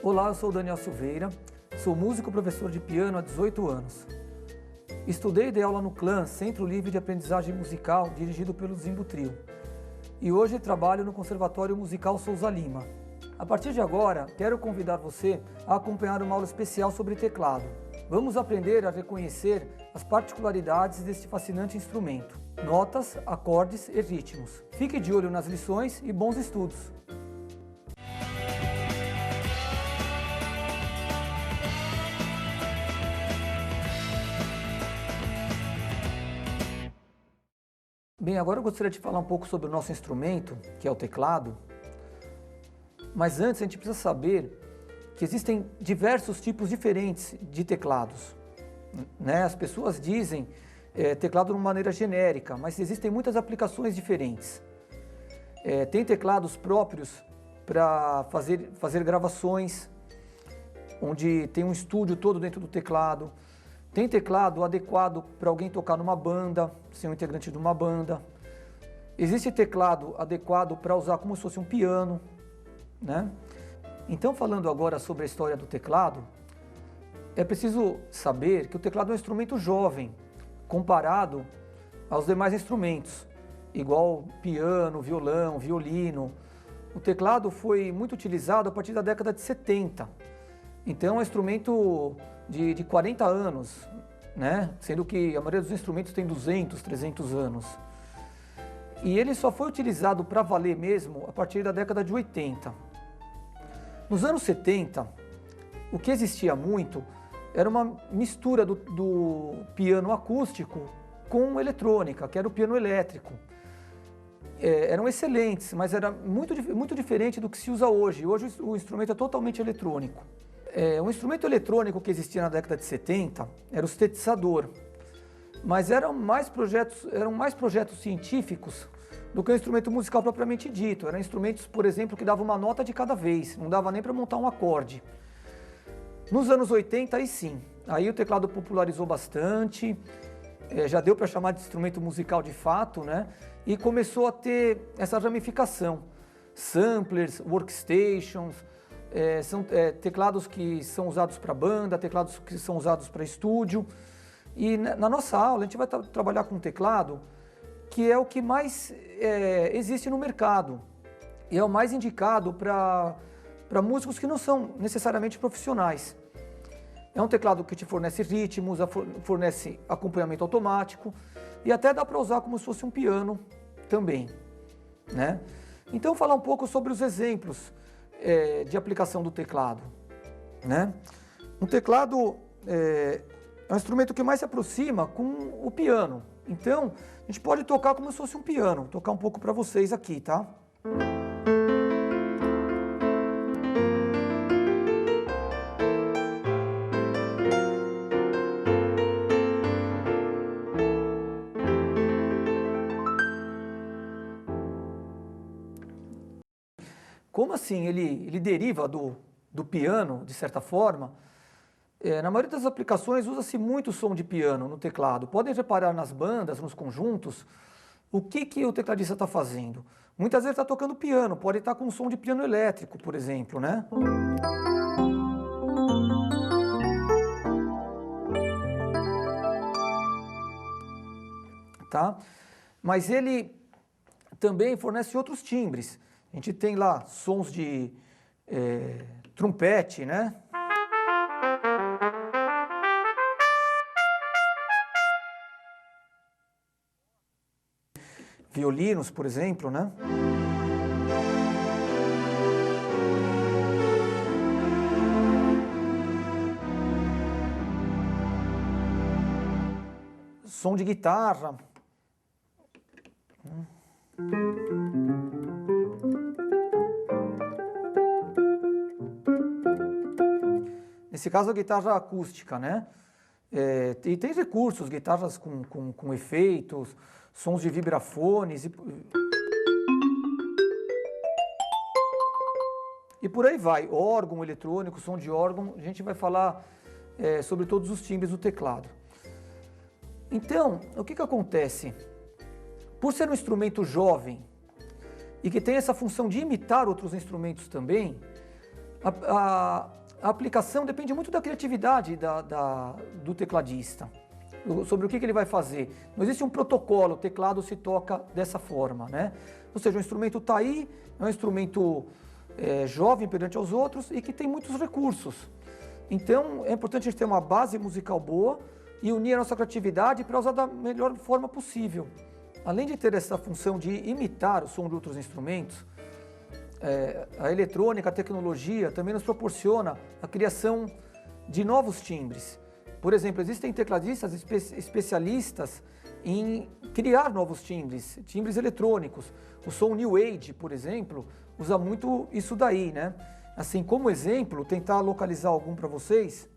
Olá, eu sou o Daniel Silveira, sou músico e professor de piano há 18 anos. Estudei e dei aula no CLAN, Centro Livre de Aprendizagem Musical, dirigido pelo Zimbo Trio. E hoje trabalho no Conservatório Musical Souza Lima. A partir de agora, quero convidar você a acompanhar uma aula especial sobre teclado. Vamos aprender a reconhecer as particularidades deste fascinante instrumento, notas, acordes e ritmos. Fique de olho nas lições e bons estudos! Bem, agora eu gostaria de falar um pouco sobre o nosso instrumento, que é o teclado. Mas antes a gente precisa saber que existem diversos tipos diferentes de teclados. As pessoas dizem teclado de uma maneira genérica, mas existem muitas aplicações diferentes. Tem teclados próprios para fazer gravações, onde tem um estúdio todo dentro do teclado. Tem teclado adequado para alguém tocar numa banda, ser um integrante de uma banda. Existe teclado adequado para usar como se fosse um piano, Então, falando agora sobre a história do teclado, é preciso saber que o teclado é um instrumento jovem, comparado aos demais instrumentos, igual piano, violão, violino. O teclado foi muito utilizado a partir da década de 70. Então, é um instrumento de 40 anos, Sendo que a maioria dos instrumentos tem 200, 300 anos. E ele só foi utilizado para valer mesmo a partir da década de 80. Nos anos 70, o que existia muito era uma mistura do piano acústico com eletrônica, que era o piano elétrico. Eram excelentes, mas era muito diferente do que se usa hoje. Hoje o instrumento é totalmente eletrônico. Um instrumento eletrônico que existia na década de 70 era o sintetizador, mas eram mais projetos científicos do que o instrumento musical propriamente dito. Eram instrumentos, por exemplo, que davam uma nota de cada vez, não dava nem para montar um acorde. Nos anos 80, aí sim, aí o teclado popularizou bastante, já deu para chamar de instrumento musical de fato, E começou a ter essa ramificação, samplers, workstations. São teclados que são usados para banda, teclados que são usados para estúdio. E na nossa aula a gente vai trabalhar com um teclado que é o que mais existe no mercado e é o mais indicado para músicos que não são necessariamente profissionais. É um teclado que te fornece ritmos, fornece acompanhamento automático e até dá para usar como se fosse um piano também, Então, falar um pouco sobre os exemplos de aplicação do teclado, Um teclado é um instrumento que mais se aproxima com o piano. Então, a gente pode tocar como se fosse um piano. Vou tocar um pouco para vocês aqui, tá? Como assim? Ele deriva do piano, de certa forma. Na maioria das aplicações usa-se muito som de piano no teclado. Podem reparar nas bandas, nos conjuntos, o que o tecladista está fazendo. Muitas vezes está tocando piano, pode estar com um som de piano elétrico, por exemplo, Tá? Mas ele também fornece outros timbres. A gente tem lá sons de trompete, Violinos, por exemplo, Som de guitarra. Nesse caso, a guitarra acústica, E tem recursos, guitarras com efeitos, sons de vibrafones e por aí vai. Órgão eletrônico, som de órgão, a gente vai falar sobre todos os timbres do teclado. Então, o que acontece? Por ser um instrumento jovem e que tem essa função de imitar outros instrumentos também, A aplicação depende muito da criatividade do tecladista, sobre o que ele vai fazer. Não existe um protocolo, o teclado se toca dessa forma, né? Ou seja, o instrumento está aí, é um instrumento jovem perante aos outros e que tem muitos recursos. Então, é importante a gente ter uma base musical boa e unir a nossa criatividade para usar da melhor forma possível. Além de ter essa função de imitar o som de outros instrumentos, a eletrônica, a tecnologia também nos proporciona a criação de novos timbres. Por exemplo, existem tecladistas especialistas em criar novos timbres eletrônicos. O som New Age, por exemplo, usa muito isso daí, né? Assim, como exemplo, tentar localizar algum para vocês.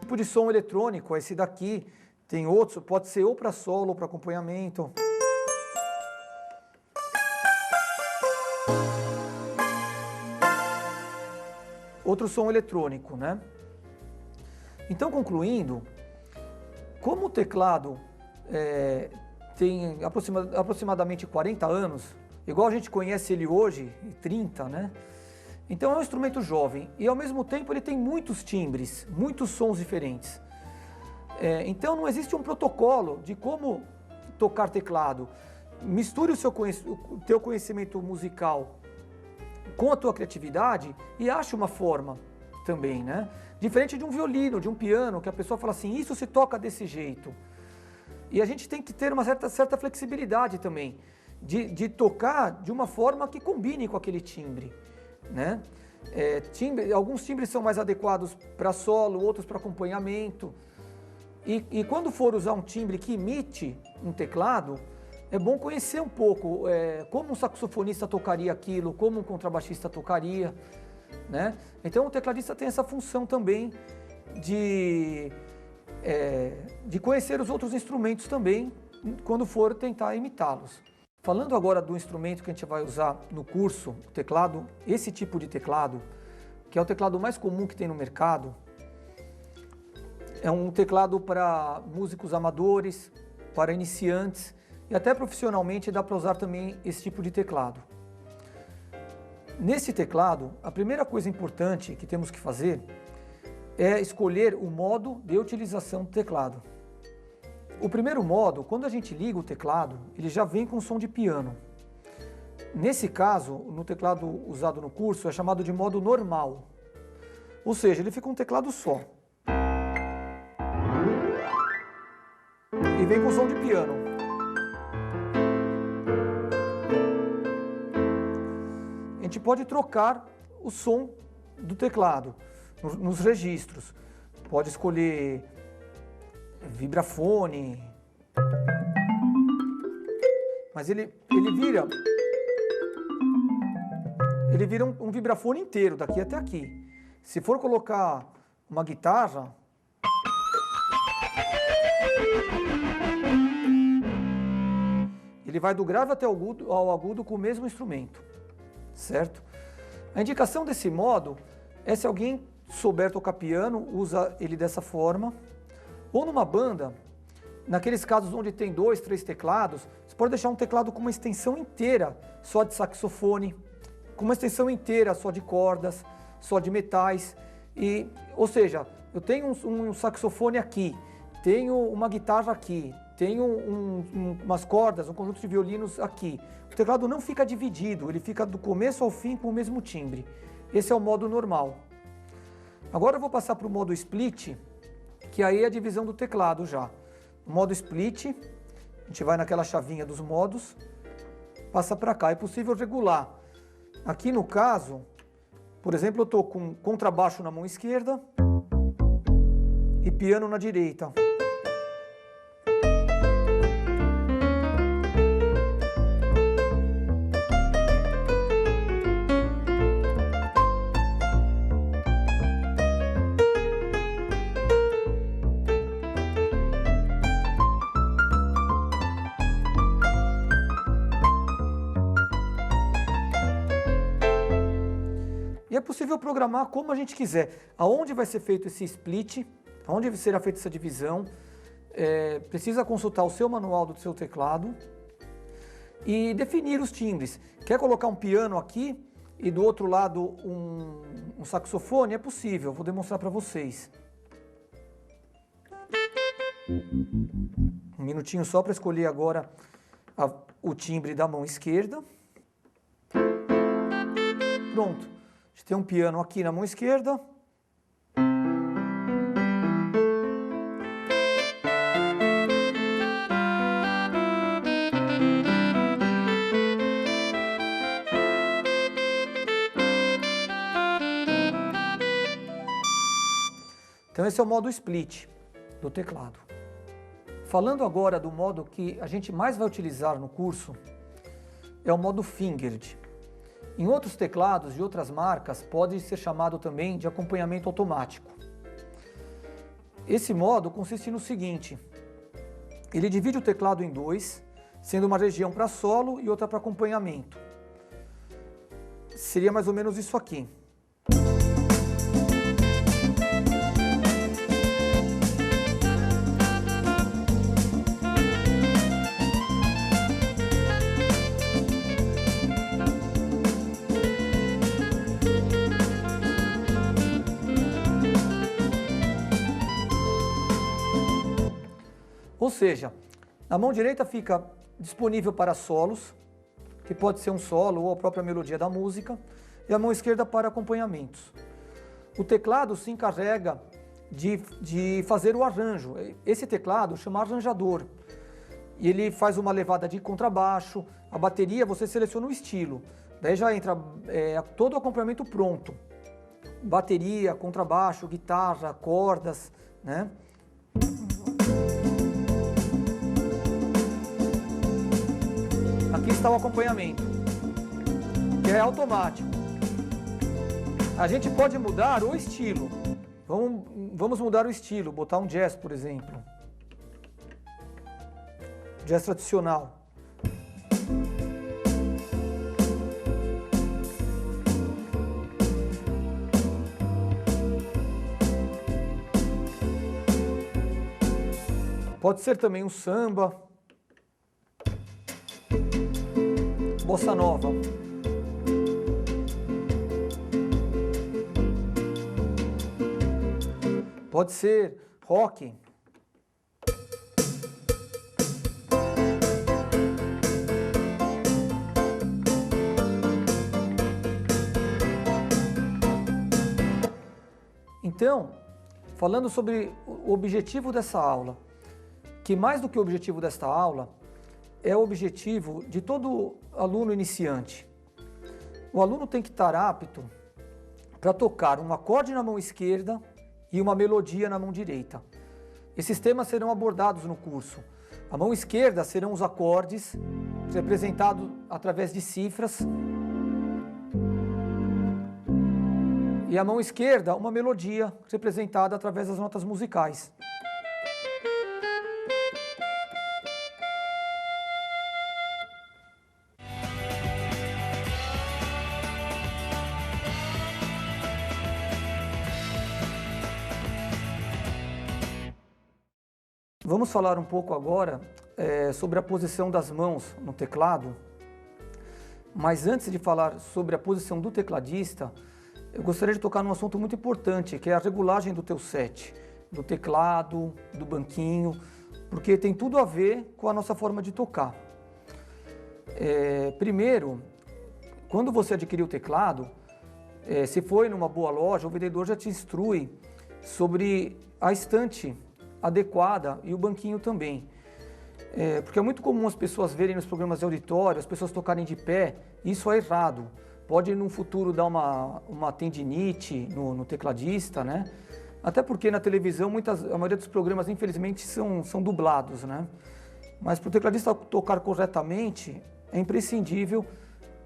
Tipo de som eletrônico, esse daqui, tem outros, pode ser ou para solo ou para acompanhamento. Outro som eletrônico, né? Então, concluindo, como o teclado tem aproximadamente 40 anos, igual a gente conhece ele hoje, 30, né? Então é um instrumento jovem e ao mesmo tempo ele tem muitos timbres, muitos sons diferentes. Então não existe um protocolo de como tocar teclado. Misture o teu conhecimento musical com a tua criatividade e ache uma forma também, né? Diferente de um violino, de um piano, que a pessoa fala assim, isso se toca desse jeito. E a gente tem que ter uma certa flexibilidade também, de tocar de uma forma que combine com aquele timbre, né? Alguns timbres são mais adequados para solo, outros para acompanhamento. E quando for usar um timbre que imite um teclado, é bom conhecer um pouco como um saxofonista tocaria aquilo, como um contrabaixista tocaria, né? Então o tecladista tem essa função também de conhecer os outros instrumentos também, quando for tentar imitá-los. Falando agora do instrumento que a gente vai usar no curso, o teclado, esse tipo de teclado, que é o teclado mais comum que tem no mercado, é um teclado para músicos amadores, para iniciantes e até profissionalmente dá para usar também esse tipo de teclado. Nesse teclado, a primeira coisa importante que temos que fazer é escolher o modo de utilização do teclado. O primeiro modo, quando a gente liga o teclado, ele já vem com som de piano. Nesse caso, no teclado usado no curso, é chamado de modo normal. Ou seja, ele fica um teclado só. E vem com som de piano. A gente pode trocar o som do teclado nos registros. Pode escolher vibrafone, mas ele vira um vibrafone inteiro, daqui até aqui. Se for colocar uma guitarra, ele vai do grave até ao agudo com o mesmo instrumento, certo? A indicação desse modo é se alguém souber tocar piano, usa ele dessa forma. Ou numa banda, naqueles casos onde tem 2, 3 teclados, você pode deixar um teclado com uma extensão inteira só de saxofone, com uma extensão inteira só de cordas, só de metais. Ou seja, eu tenho um saxofone aqui, tenho uma guitarra aqui, tenho umas cordas, um conjunto de violinos aqui. O teclado não fica dividido, ele fica do começo ao fim com o mesmo timbre. Esse é o modo normal. Agora eu vou passar para o modo split, que aí é a divisão do teclado já. O modo split, a gente vai naquela chavinha dos modos, passa para cá. É possível regular. Aqui no caso, por exemplo, eu estou com contrabaixo na mão esquerda e piano na direita. E é possível programar como a gente quiser. Aonde vai ser feito esse split, Onde será feita essa divisão? Precisa consultar o seu manual do seu teclado e definir os timbres. Quer colocar um piano aqui e do outro lado um saxofone? É possível, vou demonstrar para vocês. Um minutinho só para escolher agora o timbre da mão esquerda. Pronto, a gente tem um piano aqui na mão esquerda. Então esse é o modo split do teclado. Falando agora do modo que a gente mais vai utilizar no curso, é o modo fingered. Em outros teclados de outras marcas pode ser chamado também de acompanhamento automático. Esse modo consiste no seguinte: ele divide o teclado em dois, sendo uma região para solo e outra para acompanhamento. Seria mais ou menos isso aqui. Ou seja, na mão direita fica disponível para solos, que pode ser um solo ou a própria melodia da música, e a mão esquerda para acompanhamentos. O teclado se encarrega de fazer o arranjo. Esse teclado chama arranjador. E ele faz uma levada de contrabaixo, a bateria você seleciona o estilo. Daí já entra todo o acompanhamento pronto. Bateria, contrabaixo, guitarra, cordas, né? Aqui está o acompanhamento, que é automático. A gente pode mudar o estilo. Vamos mudar o estilo, botar um jazz, por exemplo. Jazz tradicional. Pode ser também um samba. Bossa nova. Pode ser rock. Então, falando sobre o objetivo dessa aula, que mais do que o objetivo desta aula, é o objetivo de todo aluno iniciante. O aluno tem que estar apto para tocar um acorde na mão esquerda e uma melodia na mão direita. Esses temas serão abordados no curso. A mão esquerda serão os acordes, representados através de cifras. E a mão esquerda, uma melodia, representada através das notas musicais. Vamos falar um pouco agora sobre a posição das mãos no teclado, mas antes de falar sobre a posição do tecladista, eu gostaria de tocar num assunto muito importante, que é a regulagem do teu set, do teclado, do banquinho, porque tem tudo a ver com a nossa forma de tocar. Primeiro, quando você adquirir o teclado, se foi numa boa loja, o vendedor já te instrui sobre a estante adequada e o banquinho também. Porque é muito comum as pessoas verem nos programas de auditório, as pessoas tocarem de pé, e isso é errado. Pode no futuro dar uma tendinite no tecladista, né? Até porque na televisão a maioria dos programas infelizmente são dublados, né? Mas para o tecladista tocar corretamente é imprescindível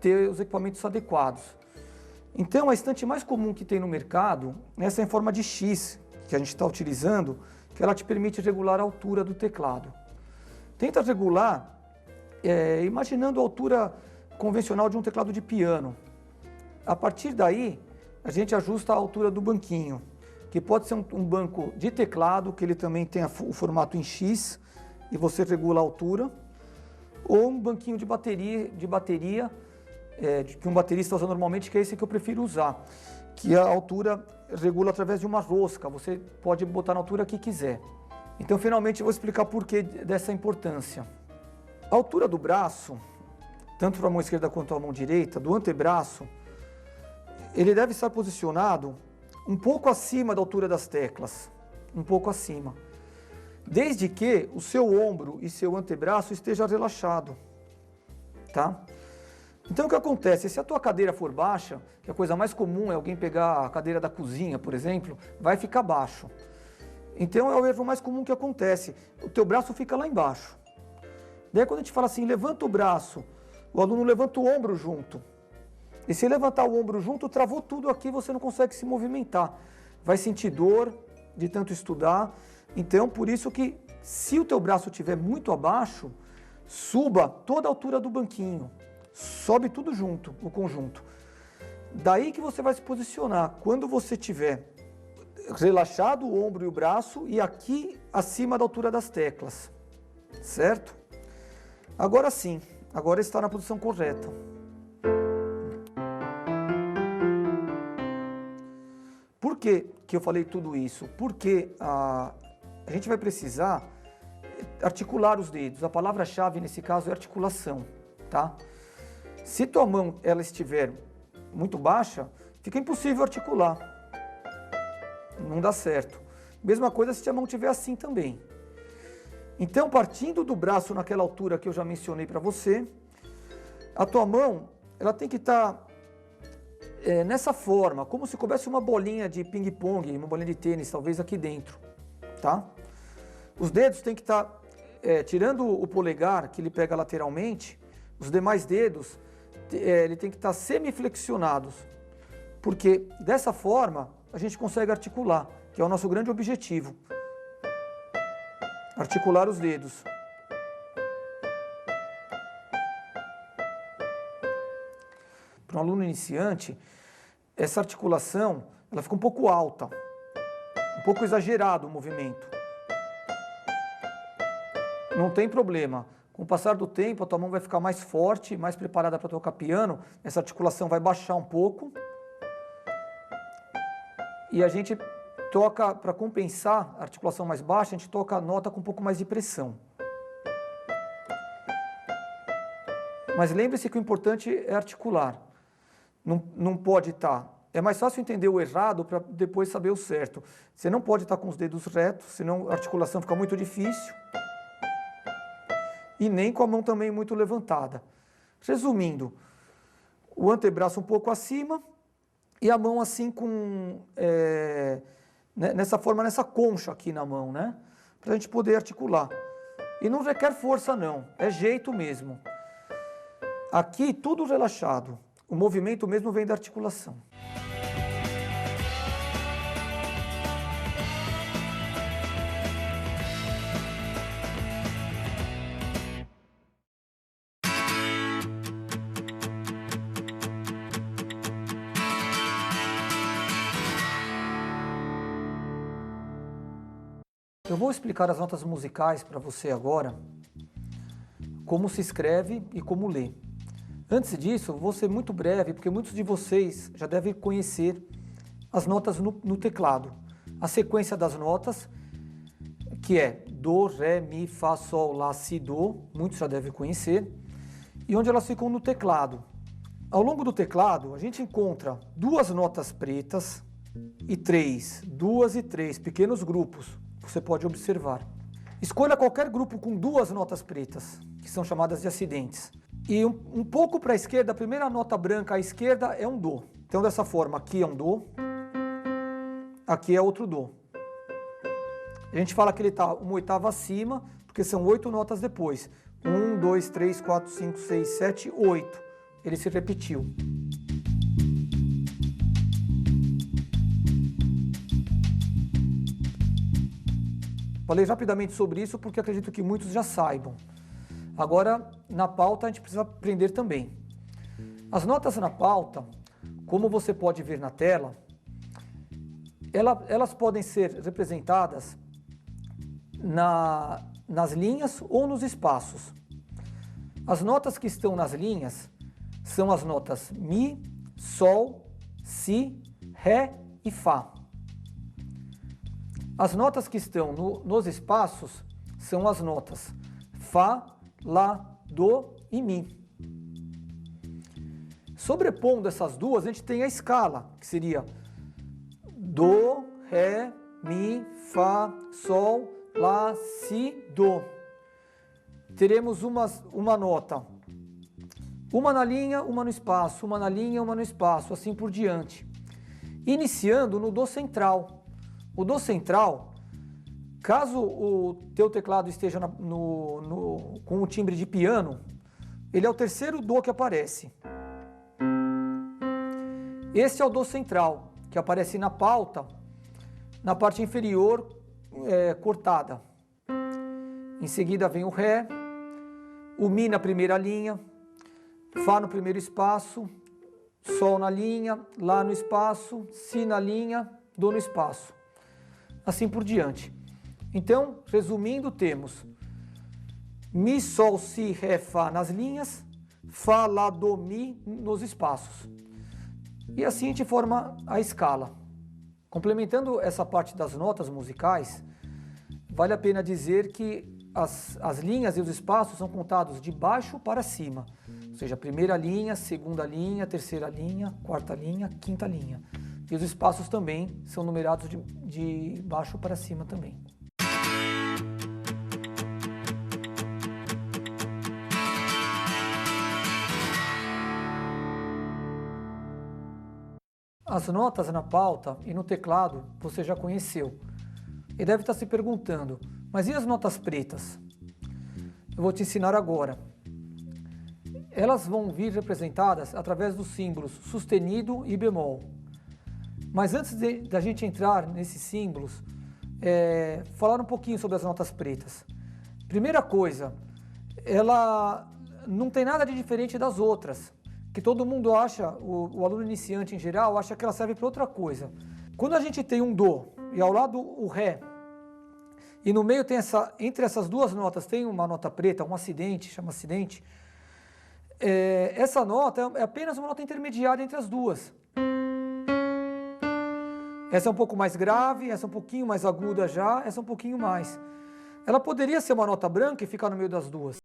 ter os equipamentos adequados. Então a estante mais comum que tem no mercado é essa em forma de X que a gente está utilizando, que ela te permite regular a altura do teclado. Tenta regular imaginando a altura convencional de um teclado de piano. A partir daí, a gente ajusta a altura do banquinho, que pode ser um banco de teclado, que ele também tem o formato em X, e você regula a altura, ou um banquinho de bateria que um baterista usa normalmente, que é esse que eu prefiro usar, que a altura regula através de uma rosca, você pode botar na altura que quiser. Então, finalmente, eu vou explicar por que dessa importância. A altura do braço, tanto para a mão esquerda quanto a mão direita, do antebraço, ele deve estar posicionado um pouco acima da altura das teclas, um pouco acima, desde que o seu ombro e seu antebraço esteja relaxado, tá? Então o que acontece? Se a tua cadeira for baixa, que a coisa mais comum é alguém pegar a cadeira da cozinha, por exemplo, vai ficar baixo. Então é o erro mais comum que acontece, o teu braço fica lá embaixo. Daí quando a gente fala assim, levanta o braço, o aluno levanta o ombro junto. E se levantar o ombro junto, travou tudo aqui, você não consegue se movimentar. Vai sentir dor de tanto estudar. Então, por isso que, se o teu braço estiver muito abaixo, suba toda a altura do banquinho. Sobe tudo junto, o conjunto. Daí que você vai se posicionar. Quando você tiver relaxado o ombro e o braço e aqui acima da altura das teclas. Certo? Agora sim, agora está na posição correta. Por que eu falei tudo isso? Porque a gente vai precisar articular os dedos. A palavra-chave nesse caso é articulação, tá? Se tua mão ela estiver muito baixa, fica impossível articular. Não dá certo. Mesma coisa se a mão estiver assim também. Então, partindo do braço naquela altura que eu já mencionei para você, a tua mão ela tem que estar nessa forma, como se coubesse uma bolinha de ping-pong, uma bolinha de tênis, talvez aqui dentro, tá? Os dedos têm que estar, tirando o polegar, que ele pega lateralmente, os demais dedos, ele tem que estar semiflexionados, porque dessa forma a gente consegue articular, que é o nosso grande objetivo. Articular os dedos. Para um aluno iniciante, essa articulação ela fica um pouco alta, um pouco exagerado o movimento. Não tem problema. Com o passar do tempo, a tua mão vai ficar mais forte, mais preparada para tocar piano, essa articulação vai baixar um pouco. E a gente toca, para compensar a articulação mais baixa, a gente toca a nota com um pouco mais de pressão. Mas lembre-se que o importante é articular. Não pode estar. É mais fácil entender o errado para depois saber o certo. Você não pode estar com os dedos retos, senão a articulação fica muito difícil. E nem com a mão também muito levantada. Resumindo, o antebraço um pouco acima e a mão assim nessa forma, nessa concha aqui na mão, né? Para a gente poder articular. E não requer força não, é jeito mesmo. Aqui tudo relaxado, o movimento mesmo vem da articulação. Eu vou explicar as notas musicais para você agora, como se escreve e como lê. Antes disso, vou ser muito breve, porque muitos de vocês já devem conhecer as notas no teclado. A sequência das notas, que é Do, Ré, Mi, Fá, Sol, Lá, Si, Do, muitos já devem conhecer, e onde elas ficam no teclado. Ao longo do teclado, a gente encontra duas notas pretas e duas e três, pequenos grupos. Você pode observar. Escolha qualquer grupo com duas notas pretas, que são chamadas de acidentes. E um pouco para a esquerda, a primeira nota branca à esquerda é um Dó. Então, dessa forma, aqui é um Dó, aqui é outro Dó. A gente fala que ele está uma oitava acima, porque são 8 notas depois. 1, 2, 3, 4, 5, 6, 7, 8. Ele se repetiu. Falei rapidamente sobre isso porque acredito que muitos já saibam. Agora, na pauta, a gente precisa aprender também. As notas na pauta, como você pode ver na tela, elas podem ser representadas nas linhas ou nos espaços. As notas que estão nas linhas são as notas Mi, Sol, Si, Ré e Fá. As notas que estão nos espaços são as notas Fá, Lá, Dó e Mi. Sobrepondo essas duas, a gente tem a escala, que seria Dó, Ré, Mi, Fá, Sol, Lá, Si, Dó. Teremos uma nota, uma na linha, uma no espaço, uma na linha, uma no espaço, assim por diante. Iniciando no Dó central. O Dó central, caso o teu teclado esteja com o timbre de piano, ele é o terceiro Dó que aparece. Esse é o Dó central, que aparece na pauta, na parte inferior, cortada. Em seguida vem o Ré, o Mi na primeira linha, Fá no primeiro espaço, Sol na linha, Lá no espaço, Si na linha, Dó no espaço. Assim por diante. Então, resumindo, temos Mi, Sol, Si, Ré, Fá nas linhas, Fá, Lá, Dó, Mi nos espaços. E assim a gente forma a escala. Complementando essa parte das notas musicais, vale a pena dizer que as linhas e os espaços são contados de baixo para cima. Ou seja, primeira linha, segunda linha, terceira linha, quarta linha, quinta linha. E os espaços também são numerados de baixo para cima também. As notas na pauta e no teclado você já conheceu. E deve estar se perguntando, mas e as notas pretas? Eu vou te ensinar agora. Elas vão vir representadas através dos símbolos sustenido e bemol. Mas antes da gente entrar nesses símbolos, falar um pouquinho sobre as notas pretas. Primeira coisa, ela não tem nada de diferente das outras, que todo mundo acha, o aluno iniciante em geral, acha que ela serve para outra coisa. Quando a gente tem um Dó e ao lado o Ré, e no meio tem entre essas duas notas tem uma nota preta, um acidente, chama acidente, essa nota é apenas uma nota intermediária entre as duas. Essa é um pouco mais grave, essa é um pouquinho mais aguda já, essa é um pouquinho mais. Ela poderia ser uma nota branca e ficar no meio das duas.